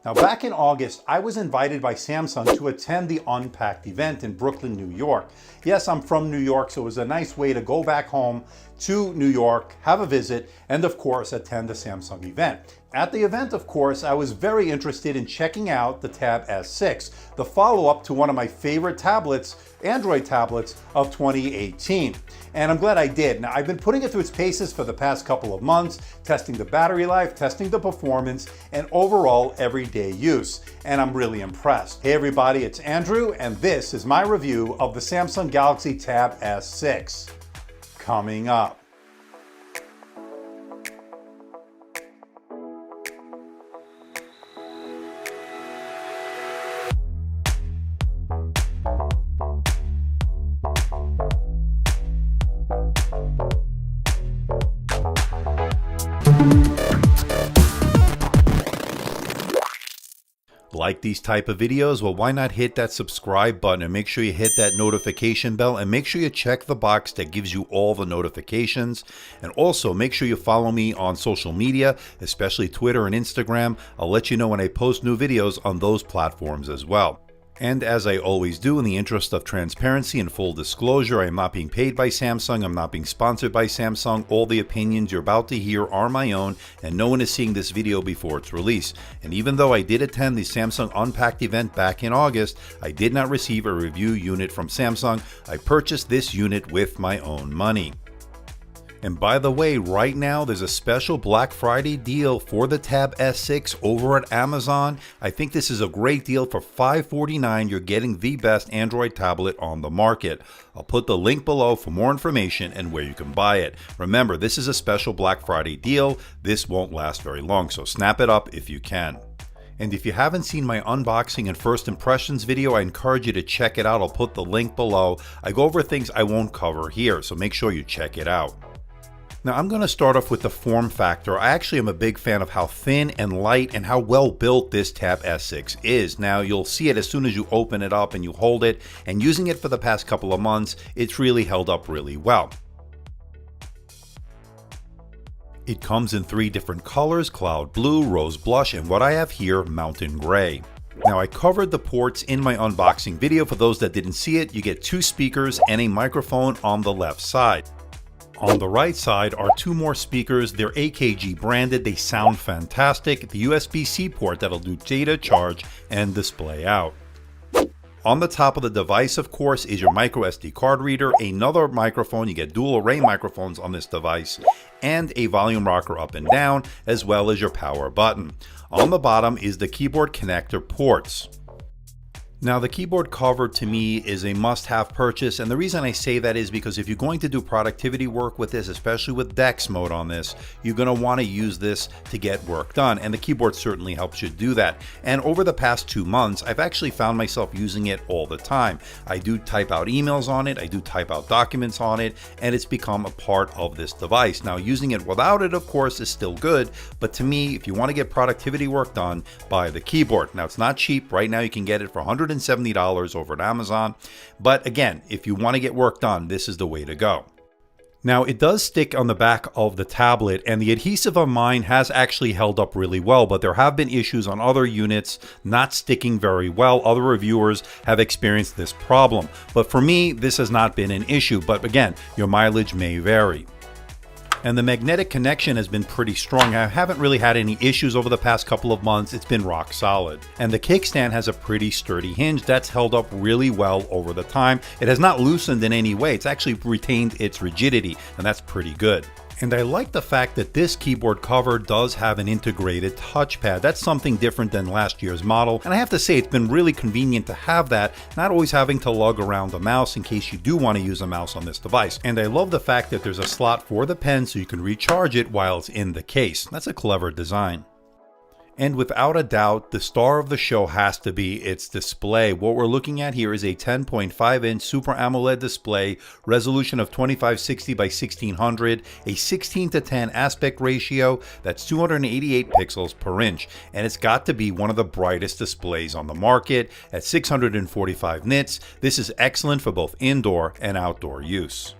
Now, back in August, I was invited by Samsung to attend the Unpacked event in Brooklyn, New York. Yes, I'm from New York, so it was a nice way to go back home to New York, have a visit, and of course, attend the Samsung event. At the event, of course, I was very interested in checking out the Tab S6, the follow-up to one of my favorite tablets, Android tablets of 2018. And I'm glad I did. Now, I've been putting it through its paces for the past couple of months, testing the battery life, testing the performance, and overall everyday use. And I'm really impressed. Hey everybody, it's Andrew, and this is my review of the Samsung Galaxy Tab S6. Coming up. Like these type of videos? Well, why not hit that subscribe button and make sure you hit that notification bell, and make sure you check the box that gives you all the notifications. And also make sure you follow me on social media, especially Twitter and Instagram. I'll let you know when I post new videos on those platforms as well. And as I always do, in the interest of transparency and full disclosure, I am not being paid by Samsung, I'm not being sponsored by Samsung. All the opinions you're about to hear are my own, and no one is seeing this video before its release. And even though I did attend the Samsung Unpacked event back in August, I did not receive a review unit from Samsung. I purchased this unit with my own money. And by the way, right now there's a special Black Friday deal for the Tab S6 over at Amazon. I think this is a great deal. For $549, you're getting the best Android tablet on the market. I'll put the link below for more information and where you can buy it. Remember, this is a special Black Friday deal. This won't last very long, so snap it up if you can. And if you haven't seen my unboxing and first impressions video, I encourage you to check it out. I'll put the link below. I go over things I won't cover here, so make sure you check it out. Now I'm going to start off with the form factor. I actually am a big fan of how thin and light and how well built this Tab S6 is. Now you'll see it as soon as you open it up and you hold it, and using it for the past couple of months, it's really held up really well. It comes in 3 different colors: cloud blue, rose blush, and what I have here, mountain gray. Now I covered the ports in my unboxing video. For those that didn't see it, you get 2 speakers and a microphone on the left side. On the right side are 2 more speakers. They're AKG branded. They sound fantastic. The USB-C port that'll do data charge and display out. On the top of the device, of course, is your micro SD card reader, another microphone. You get dual array microphones on this device, and a volume rocker up and down, as well as your power button. On the bottom is the keyboard connector ports. Now the keyboard cover to me is a must-have purchase, and the reason I say that is because if you're going to do productivity work with this, especially with DeX mode on this, you're going to want to use this to get work done, and the keyboard certainly helps you do that. And over the past 2 months, I've actually found myself using it all the time. I do type out emails on it, I do type out documents on it, and it's become a part of this device. Now using it without it, of course, is still good, but to me, if you want to get productivity work done, buy the keyboard. Now it's not cheap. Right now you can get it for $170 over at Amazon. But again, if you want to get work done, this is the way to go. Now it does stick on the back of the tablet, and the adhesive on mine has actually held up really well, but there have been issues on other units not sticking very well. Other reviewers have experienced this problem, but for me, this has not been an issue. But again, your mileage may vary. And the magnetic connection has been pretty strong. I haven't really had any issues over the past couple of months. It's been rock solid. And the kickstand has a pretty sturdy hinge that's held up really well over the time. It has not loosened in any way. It's actually retained its rigidity, and that's pretty good. And I like the fact that this keyboard cover does have an integrated touchpad. That's something different than last year's model. And I have to say, it's been really convenient to have that, not always having to lug around a mouse in case you do want to use a mouse on this device. And I love the fact that there's a slot for the pen so you can recharge it while it's in the case. That's a clever design. And without a doubt, the star of the show has to be its display. What we're looking at here is a 10.5-inch Super AMOLED display, resolution of 2560 by 1600, a 16:10 aspect ratio, that's 288 pixels per inch. And it's got to be one of the brightest displays on the market at 645 nits. This is excellent for both indoor and outdoor use.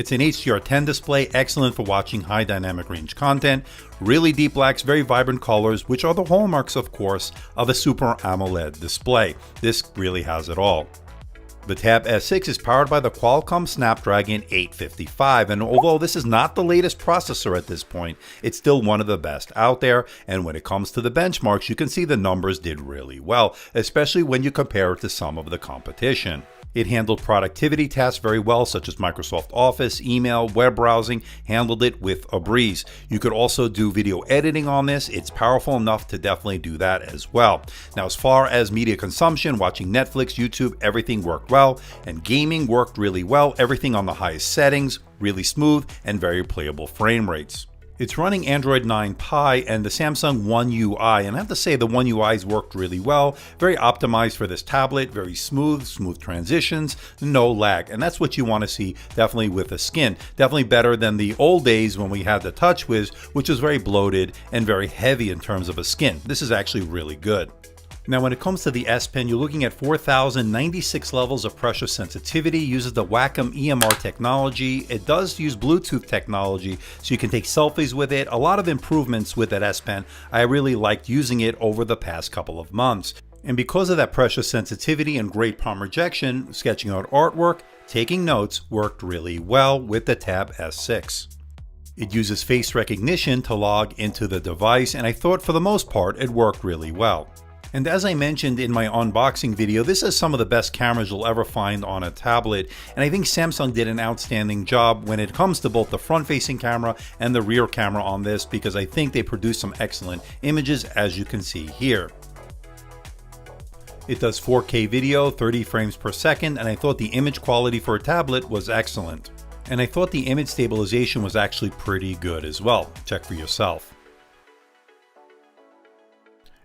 It's an HDR10 display, excellent for watching high dynamic range content, really deep blacks, very vibrant colors, which are the hallmarks, of course, of a Super AMOLED display. This really has it all. The Tab S6 is powered by the Qualcomm Snapdragon 855, and although this is not the latest processor at this point, it's still one of the best out there, and when it comes to the benchmarks, you can see the numbers did really well, especially when you compare it to some of the competition. It handled productivity tasks very well, such as Microsoft Office, email, web browsing, handled it with a breeze. You could also do video editing on this. It's powerful enough to definitely do that as well. Now, as far as media consumption, watching Netflix, YouTube, everything worked well, and gaming worked really well. Everything on the highest settings, really smooth, and very playable frame rates. It's running Android 9 Pie and the Samsung One UI, and I have to say the One UI's worked really well, very optimized for this tablet, very smooth transitions, no lag, and that's what you want to see definitely with the skin. Definitely better than the old days when we had the TouchWiz, which was very bloated and very heavy in terms of a skin. This is actually really good. Now, when it comes to the S Pen, you're looking at 4,096 levels of pressure sensitivity, uses the Wacom EMR technology. It does use Bluetooth technology, so you can take selfies with it. A lot of improvements with that S Pen. I really liked using it over the past couple of months. And because of that pressure sensitivity and great palm rejection, sketching out artwork, taking notes worked really well with the Tab S6. It uses face recognition to log into the device, and I thought for the most part it worked really well. And as I mentioned in my unboxing video, this is some of the best cameras you'll ever find on a tablet, and I think Samsung did an outstanding job when it comes to both the front-facing camera and the rear camera on this, because I think they produce some excellent images, as you can see here. It does 4K video, 30 frames per second, and I thought the image quality for a tablet was excellent. And I thought the image stabilization was actually pretty good as well. Check for yourself.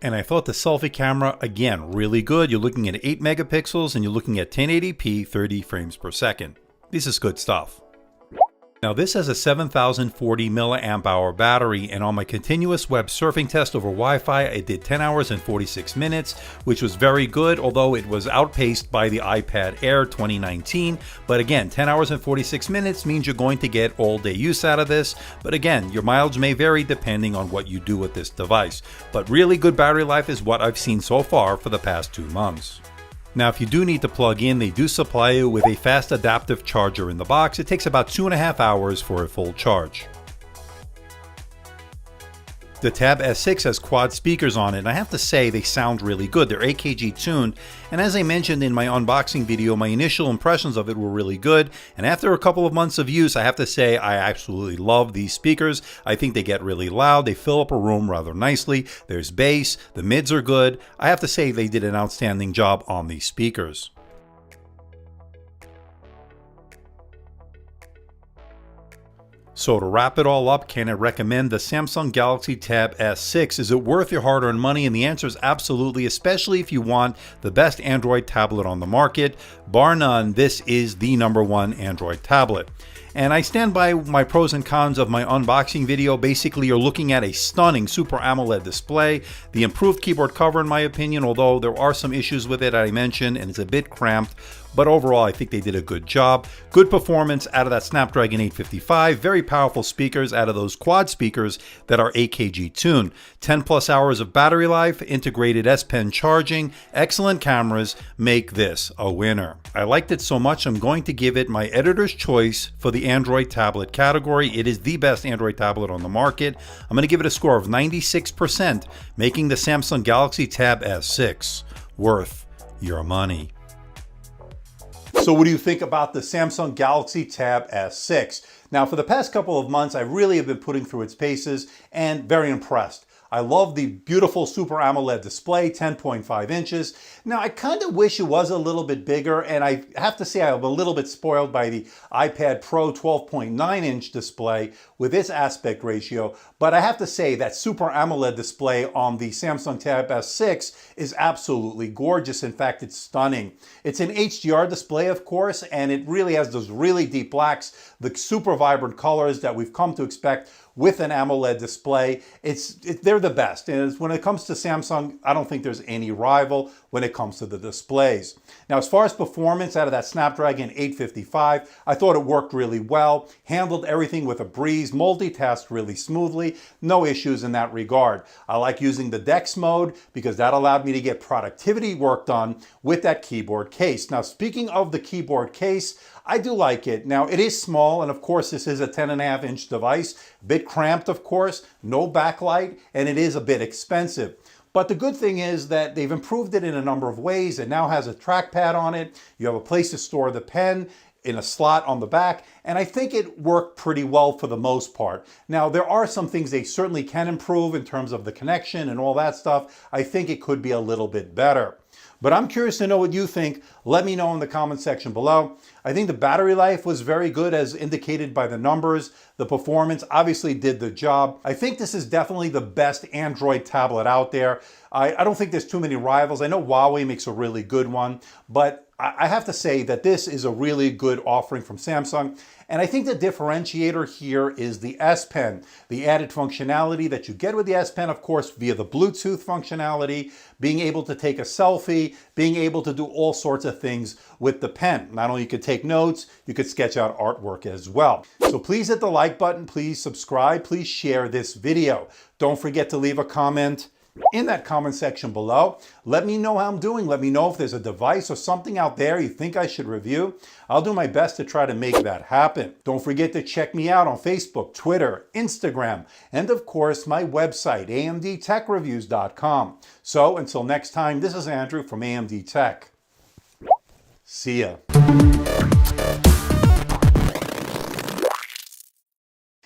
And I thought the selfie camera, again, really good. You're looking at 8 megapixels and you're looking at 1080p, 30 frames per second. This is good stuff. Now, this has a 7040 milliamp hour battery, and on my continuous web surfing test over Wi-Fi, I did 10 hours and 46 minutes, which was very good, although it was outpaced by the iPad Air 2019. But again, 10 hours and 46 minutes means you're going to get all day use out of this. But again, your mileage may vary depending on what you do with this device. But really good battery life is what I've seen so far for the past 2 months. Now, if you do need to plug in, they do supply you with a fast adaptive charger in the box. It takes about 2.5 hours for a full charge. The Tab S6 has quad speakers on it, and I have to say they sound really good. They're AKG tuned, and as I mentioned in my unboxing video, my initial impressions of it were really good, and after a couple of months of use, I have to say I absolutely love these speakers. I think they get really loud, they fill up a room rather nicely, there's bass, the mids are good. I have to say they did an outstanding job on these speakers. So to wrap it all up, can I recommend the Samsung Galaxy Tab S6? Is it worth your hard-earned money? And the answer is absolutely, especially if you want the best Android tablet on the market. Bar none, this is the #1 Android tablet. And I stand by my pros and cons of my unboxing video. Basically, you're looking at a stunning Super AMOLED display, the improved keyboard cover in my opinion, although there are some issues with it I mentioned, and it's a bit cramped. But overall, I think they did a good job. Good performance out of that Snapdragon 855. Very powerful speakers out of those quad speakers that are AKG tuned. 10 plus hours of battery life, integrated S Pen charging, excellent cameras make this a winner. I liked it so much, I'm going to give it my editor's choice for the Android tablet category. It is the best Android tablet on the market. I'm going to give it a score of 96%, making the Samsung Galaxy Tab S6 worth your money. So what do you think about the Samsung Galaxy Tab S6? Now, for the past couple of months, I really have been putting through its paces and very impressed. I love the beautiful Super AMOLED display, 10.5 inches. Now, I kind of wish it was a little bit bigger, and I have to say I'm a little bit spoiled by the iPad Pro 12.9 inch display with its aspect ratio, but I have to say that Super AMOLED display on the Samsung Tab S6 is absolutely gorgeous. In fact, it's stunning. It's an HDR display, of course, and it really has those really deep blacks, the super vibrant colors that we've come to expect with an AMOLED display. They're the best. And when it comes to Samsung, I don't think there's any rival when it comes to the displays. Now, as far as performance out of that Snapdragon 855, I thought it worked really well, handled everything with a breeze, multitasked really smoothly, no issues in that regard. I like using the DeX mode because that allowed me to get productivity work done with that keyboard case. Now, speaking of the keyboard case, I do like it. Now, it is small, and of course, this is a 10.5-inch device, a bit cramped, of course, no backlight, and it is a bit expensive. But the good thing is that they've improved it in a number of ways. It now has a trackpad on it. You have a place to store the pen in a slot on the back, and I think it worked pretty well for the most part. Now, there are some things they certainly can improve in terms of the connection and all that stuff. I think it could be a little bit better. But I'm curious to know what you think. Let me know in the comment section below. I think the battery life was very good as indicated by the numbers. The performance obviously did the job. I think this is definitely the best Android tablet out there. I don't think there's too many rivals. I know Huawei makes a really good one, but I have to say that this is a really good offering from Samsung. And I think the differentiator here is the S Pen, the added functionality that you get with the S Pen, of course, via the Bluetooth functionality, being able to take a selfie, being able to do all sorts of things with the pen. Not only you could take notes, you could sketch out artwork as well. So please hit the like button, please subscribe, please share this video. Don't forget to leave a comment in that comment section below. Let me know how I'm doing. Let me know if there's a device or something out there you think I should review. I'll do my best to try to make that happen. Don't forget to check me out on Facebook, Twitter, Instagram, and of course my website, amdtechreviews.com. So until next time, this is Andrew from AMD Tech. See ya.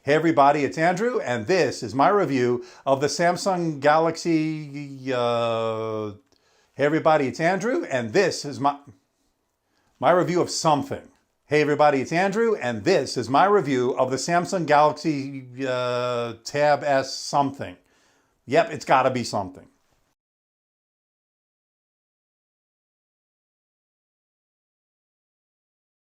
Hey everybody, it's Andrew, and this is my review of the Samsung Galaxy... Hey everybody, it's Andrew, and this is my review of something. Hey everybody, it's Andrew, and this is my review of the Samsung Galaxy Tab S something. Yep, it's gotta be something.